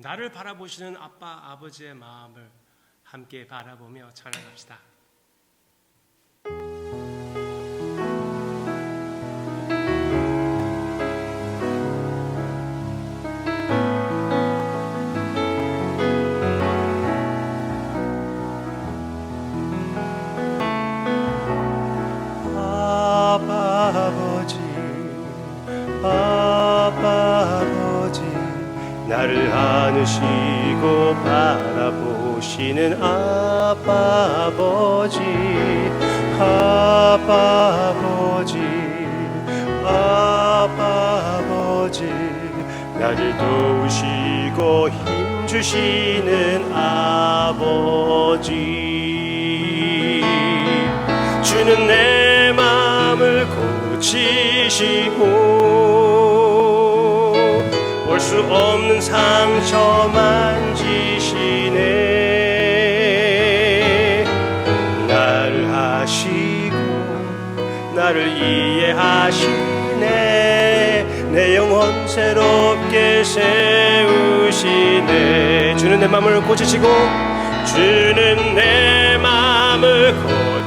나를 바라보시는 아빠, 아버지의 마음을 함께 바라보며 찬양합시다. 아버지 나를 안으시고 바라보시는 아빠 아버지 나를 도우시고 힘주시는 아버지 주는 내 마음을 고치시고 볼 수 없는 상처 만지시네 나를 아시고 나를 이해하시네 내 영혼 새롭게 세우시네 주는 내 마음을 고치시고 주는 내 마음을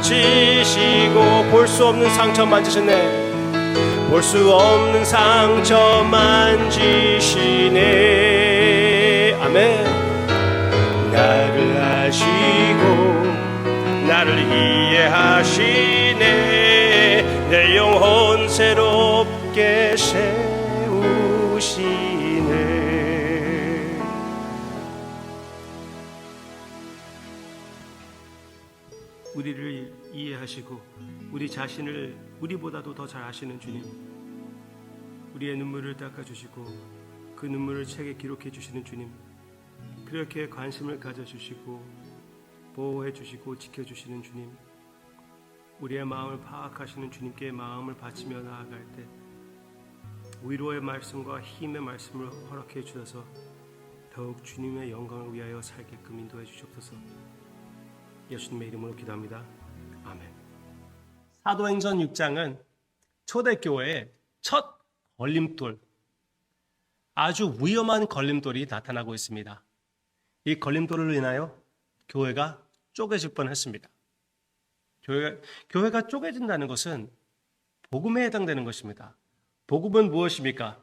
고치시고 볼 수 없는 상처 만지시네 볼 수 없는 상처 만지시네 아멘 나를 아시고 나를 이해하시네 내 영혼 새롭게 세우시네 우리를 이해하시고 우리 자신을 우리보다도 더 잘 아시는 주님, 우리의 눈물을 닦아주시고 그 눈물을 책에 기록해 주시는 주님, 그렇게 관심을 가져주시고 보호해 주시고 지켜주시는 주님, 우리의 마음을 파악하시는 주님께 마음을 바치며 나아갈 때 위로의 말씀과 힘의 말씀을 허락해 주셔서 더욱 주님의 영광을 위하여 살게끔 인도해 주시옵소서. 예수님의 이름으로 기도합니다. 아멘. 사도행전 6장은 초대교회의 첫 걸림돌, 아주 위험한 걸림돌이 나타나고 있습니다. 이 걸림돌로 인하여 교회가 쪼개질 뻔했습니다. 교회가 쪼개진다는 것은 복음에 해당되는 것입니다. 복음은 무엇입니까?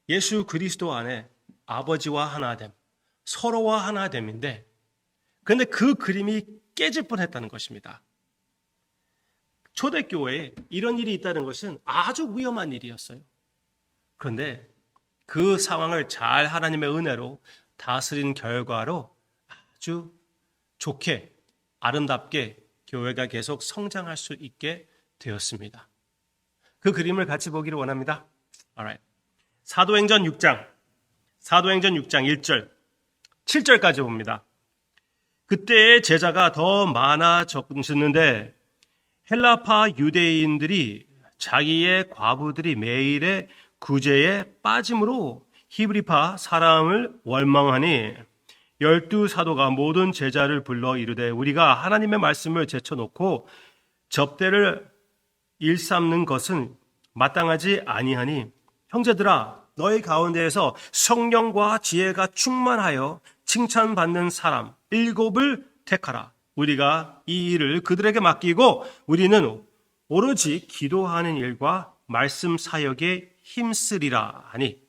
예수 그리스도 안에 아버지와 하나됨, 서로와 하나됨인데, 그런데 그 그림이 깨질 뻔했다는 것입니다. 초대교회에 이런 일이 있다는 것은 아주 위험한 일이었어요. 그런데 그 상황을 잘 하나님의 은혜로 다스린 결과로 아주 좋게 아름답게 교회가 계속 성장할 수 있게 되었습니다. 그 그림을 같이 보기를 원합니다. Alright. 사도행전 6장 1절 7절까지 봅니다. 그때의 제자가 더 많아졌는데 헬라파 유대인들이 자기의 과부들이 매일의 구제에 빠짐으로 히브리파 사람을 원망하니 12사도가 모든 제자를 불러 이르되 우리가 하나님의 말씀을 제쳐놓고 접대를 일삼는 것은 마땅하지 아니하니 형제들아 너희 가운데에서 성령과 지혜가 충만하여 칭찬받는 사람 7을 택하라. 우리가 이 일을 그들에게 맡기고 우리는 오로지 기도하는 일과 말씀 사역에 힘쓰리라 하니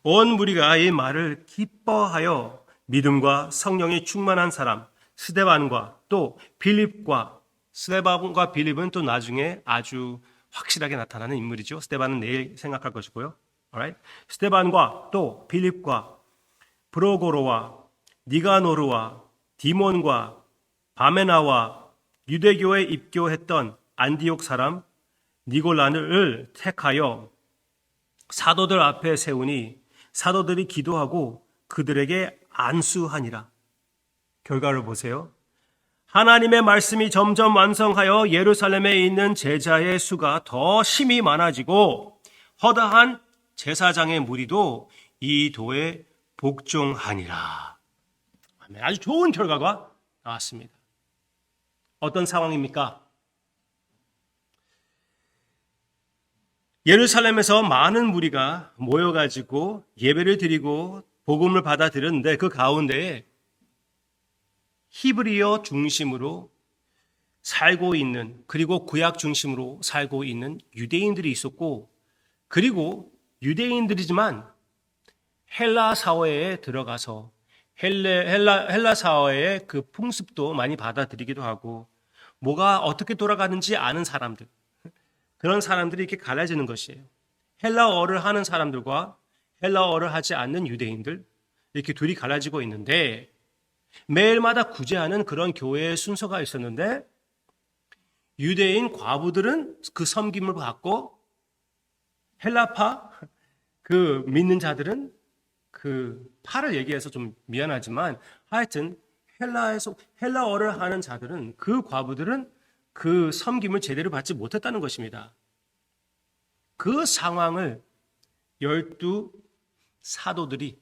온 무리가 이 말을 기뻐하여 믿음과 성령이 충만한 사람 스데반과 또 빌립과 스데반과 빌립은 또 나중에 아주 확실하게 나타나는 인물이죠. 스데반은 내일 생각할 것이고요. Alright? 스데반과 또 빌립과 브로고로와 니가노르와 디몬과 바메나와 유대교에 입교했던 안디옥 사람 니골라를 택하여 사도들 앞에 세우니 사도들이 기도하고 그들에게 안수하니라. 결과를 보세요. 하나님의 말씀이 점점 완성하여 예루살렘에 있는 제자의 수가 더 심히 많아지고 허다한 제사장의 무리도 이 도에 복종하니라. 아주 좋은 결과가 나왔습니다. 어떤 상황입니까? 예루살렘에서 많은 무리가 모여가지고 예배를 드리고 복음을 받아들였는데 그 가운데에 히브리어 중심으로 살고 있는, 그리고 구약 중심으로 살고 있는 유대인들이 있었고, 그리고 유대인들이지만 헬라 사회에 들어가서 헬라 사회의 그 풍습도 많이 받아들이기도 하고, 뭐가 어떻게 돌아가는지 아는 사람들, 그런 사람들이 이렇게 갈라지는 것이에요. 헬라어를 하는 사람들과 헬라어를 하지 않는 유대인들, 이렇게 둘이 갈라지고 있는데, 매일마다 구제하는 그런 교회의 순서가 있었는데, 유대인 과부들은 그 섬김을 받고, 헬라파 그 믿는 자들은 그 파를 얘기해서 좀 미안하지만 하여튼 헬라어를 하는 자들은, 그 과부들은 그 섬김을 제대로 받지 못했다는 것입니다. 그 상황을 12 사도들이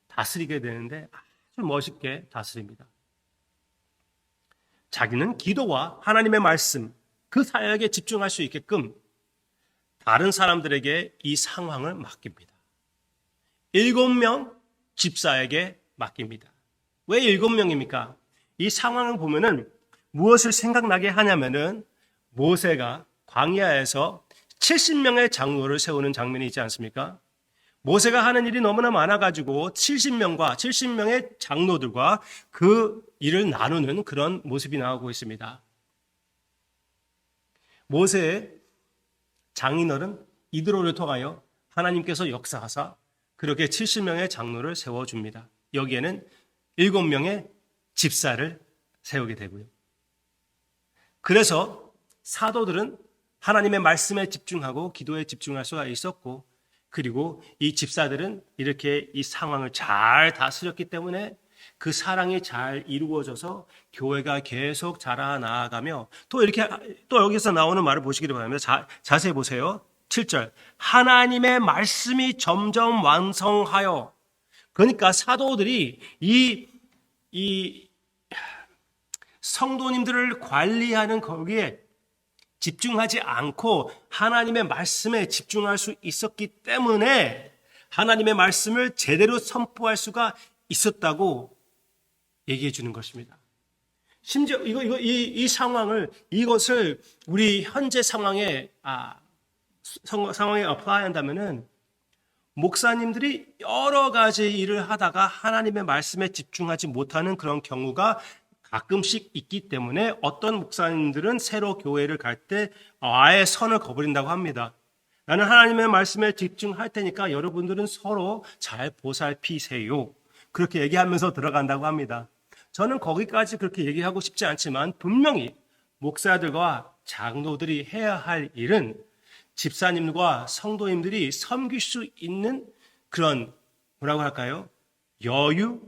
다스리게 되는데 아주 멋있게 다스립니다. 자기는 기도와 하나님의 말씀, 그 사역에 집중할 수 있게끔 다른 사람들에게 이 상황을 맡깁니다. 7명 집사에게 맡깁니다. 왜 7명입니까? 이 상황을 보면은 무엇을 생각나게 하냐면은 모세가 광야에서 70명의 장로를 세우는 장면이 있지 않습니까? 모세가 하는 일이 너무나 많아가지고 70명의 장로들과 그 일을 나누는 그런 모습이 나오고 있습니다. 모세의 장인어른 이드로를 통하여 하나님께서 역사하사 그렇게 70명의 장로를 세워줍니다. 여기에는 7명의 집사를 세우게 되고요. 그래서 사도들은 하나님의 말씀에 집중하고 기도에 집중할 수가 있었고, 그리고 이 집사들은 이렇게 이 상황을 잘 다스렸기 때문에 그 사랑이 잘 이루어져서 교회가 계속 자라나가며, 또 이렇게 또 여기서 나오는 말을 보시기를 바랍니다. 자세히 보세요. 7절. 하나님의 말씀이 점점 완성하여. 그러니까 사도들이 이 성도님들을 관리하는 거기에 집중하지 않고 하나님의 말씀에 집중할 수 있었기 때문에 하나님의 말씀을 제대로 선포할 수가 있었다고 얘기해 주는 것입니다. 심지어 이 상황을, 이것을 우리 현재 상황에 어플라이 한다면은, 목사님들이 여러 가지 일을 하다가 하나님의 말씀에 집중하지 못하는 그런 경우가 가끔씩 있기 때문에 어떤 목사님들은 새로 교회를 갈 때 아예 선을 그어버린다고 합니다. 나는 하나님의 말씀에 집중할 테니까 여러분들은 서로 잘 보살피세요. 그렇게 얘기하면서 들어간다고 합니다. 저는 거기까지 그렇게 얘기하고 싶지 않지만, 분명히 목사들과 장로들이 해야 할 일은 집사님과 성도님들이 섬길 수 있는 그런, 뭐라고 할까요? 여유,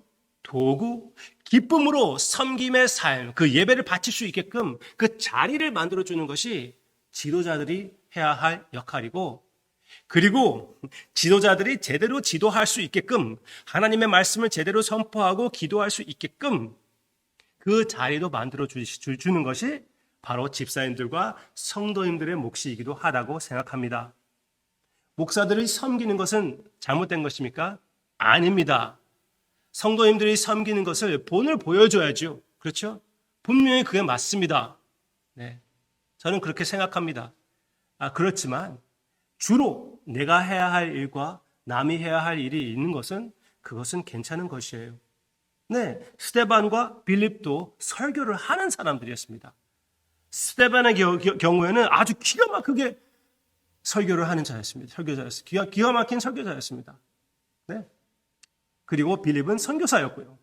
도구, 기쁨으로 섬김의 삶, 그 예배를 바칠 수 있게끔 그 자리를 만들어주는 것이 지도자들이 해야 할 역할이고, 그리고 지도자들이 제대로 지도할 수 있게끔, 하나님의 말씀을 제대로 선포하고 기도할 수 있게끔 그 자리도 만들어 주는 것이 바로 집사님들과 성도님들의 몫이기도 하다고 생각합니다. 목사들이 섬기는 것은 잘못된 것입니까? 아닙니다. 성도님들이 섬기는 것을 본을 보여줘야죠. 그렇죠? 분명히 그게 맞습니다. 네, 저는 그렇게 생각합니다. 그렇지만 주로 내가 해야 할 일과 남이 해야 할 일이 있는 것은, 그것은 괜찮은 것이에요. 네, 스데반과 빌립도 설교를 하는 사람들이었습니다. 스데반의 경우에는 아주 기가 막히게 설교를 하는 자였습니다. 설교자였습니다. 기가 막힌 설교자였습니다. 네. 그리고 빌립은 선교사였고요.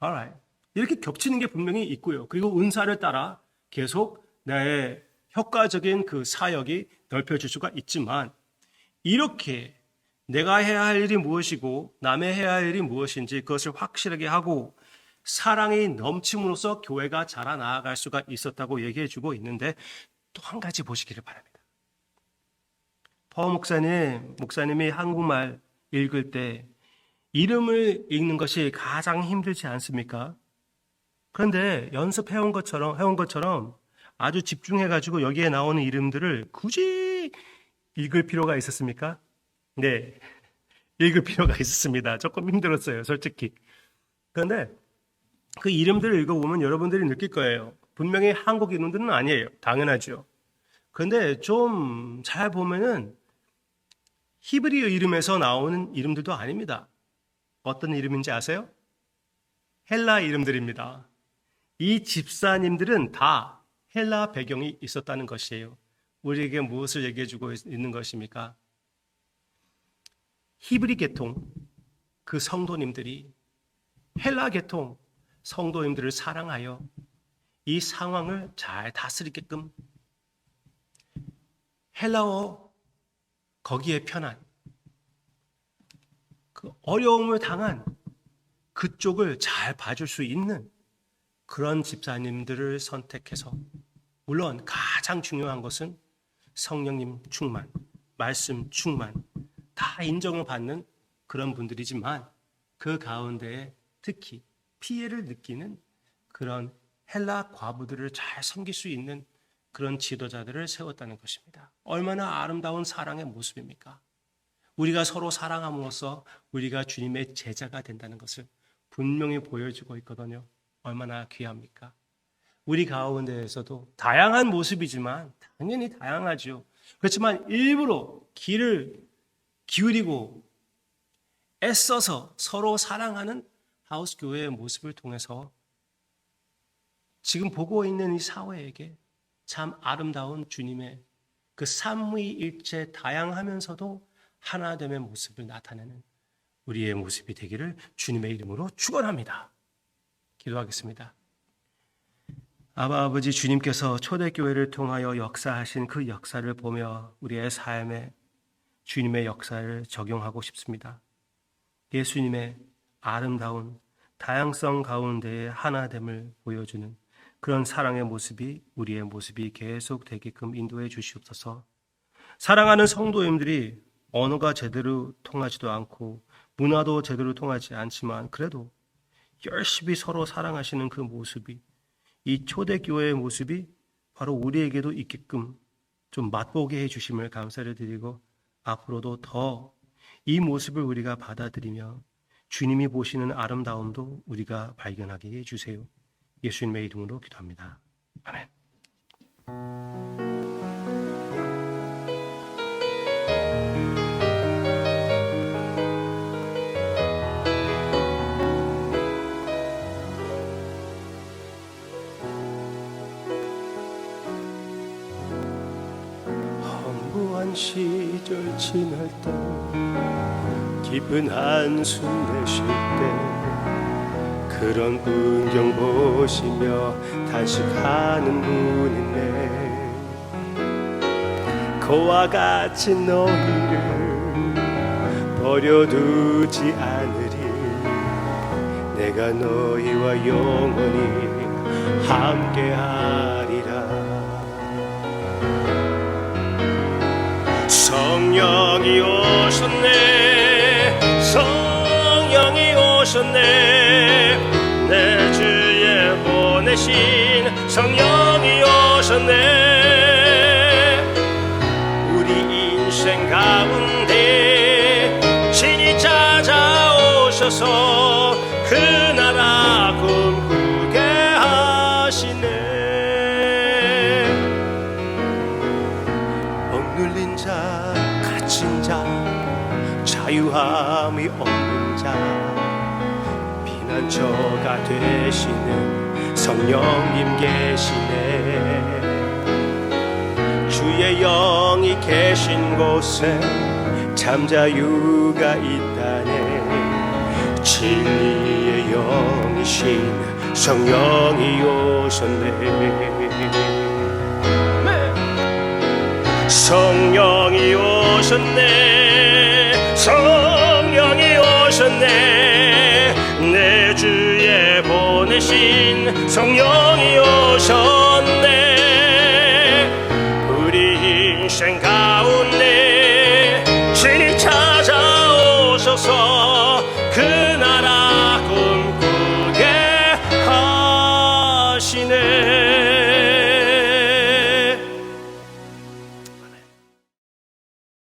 Alright. 이렇게 겹치는 게 분명히 있고요. 그리고 은사를 따라 계속 나의 효과적인 그 사역이 넓혀질 수가 있지만, 이렇게 내가 해야 할 일이 무엇이고 남의 해야 할 일이 무엇인지 그것을 확실하게 하고 사랑이 넘침으로써 교회가 자라나갈 수가 있었다고 얘기해 주고 있는데, 또 한 가지 보시기를 바랍니다. 퍼 목사님이 한국말 읽을 때 이름을 읽는 것이 가장 힘들지 않습니까? 그런데 연습해온 것처럼 아주 집중해가지고 여기에 나오는 이름들을 굳이 읽을 필요가 있었습니까? 네. 읽을 필요가 있었습니다. 조금 힘들었어요, 솔직히. 그런데 그 이름들을 읽어보면 여러분들이 느낄 거예요. 분명히 한국 이름들은 아니에요. 당연하죠. 그런데 좀 잘 보면은 히브리어 이름에서 나오는 이름들도 아닙니다. 어떤 이름인지 아세요? 헬라 이름들입니다. 이 집사님들은 다 헬라 배경이 있었다는 것이에요. 우리에게 무엇을 얘기해주고 있는 것입니까? 히브리 계통 그 성도님들이 헬라 계통 성도님들을 사랑하여 이 상황을 잘 다스리게끔 헬라어 거기에 편한 그 어려움을 당한 그쪽을 잘 봐줄 수 있는 그런 집사님들을 선택해서, 물론 가장 중요한 것은 성령님 충만, 말씀 충만, 다 인정을 받는 그런 분들이지만 그 가운데에 특히 피해를 느끼는 그런 헬라 과부들을 잘 섬길 수 있는 그런 지도자들을 세웠다는 것입니다. 얼마나 아름다운 사랑의 모습입니까? 우리가 서로 사랑함으로써 우리가 주님의 제자가 된다는 것을 분명히 보여주고 있거든요. 얼마나 귀합니까? 우리 가운데에서도 다양한 모습이지만 당연히 다양하죠. 그렇지만 일부러 귀를 기울이고 애써서 서로 사랑하는 하우스 교회의 모습을 통해서 지금 보고 있는 이 사회에게 참 아름다운 주님의 그 삼위일체 다양하면서도 하나됨의 모습을 나타내는 우리의 모습이 되기를 주님의 이름으로 축원합니다. 기도하겠습니다. 아버지, 주님께서 초대교회를 통하여 역사하신 그 역사를 보며 우리의 삶에 주님의 역사를 적용하고 싶습니다. 예수님의 아름다운 다양성 가운데의 하나됨을 보여주는 그런 사랑의 모습이 우리의 모습이 계속 되게끔 인도해 주시옵소서. 사랑하는 성도님들이 언어가 제대로 통하지도 않고 문화도 제대로 통하지 않지만 그래도 열심히 서로 사랑하시는 그 모습이, 이 초대교회의 모습이 바로 우리에게도 있게끔 좀 맛보게 해주심을 감사를 드리고 앞으로도 더 이 모습을 우리가 받아들이며 주님이 보시는 아름다움도 우리가 발견하게 해주세요. 예수님의 이름으로 기도합니다. 아멘. 허무한 시절 지날 때 깊은 한숨 내쉴 때 그런 풍경 보시며 단식하는 분이 있네. 그와 같이 너희를 버려두지 않으리. 내가 너희와 영원히 함께하리라. 성령이 오셨네. 성령이 오셨네. 내 주에 보내신 성령이 오셨네. 우리 인생 가운데 신이 찾아오셔서 그 나라 꿈꾸게 하시네. 억눌린 자, 갇힌 자, 자유함이 없는 자, 피난처가 되시는 성령님 계시네. 주의 영이 계신 곳에 참 자유가 있다네. 진리의 영이신 성령이 오셨네. 성령이 오셨네. 성령이 오셨네. 내 주에 보내신 성령이 오셨네.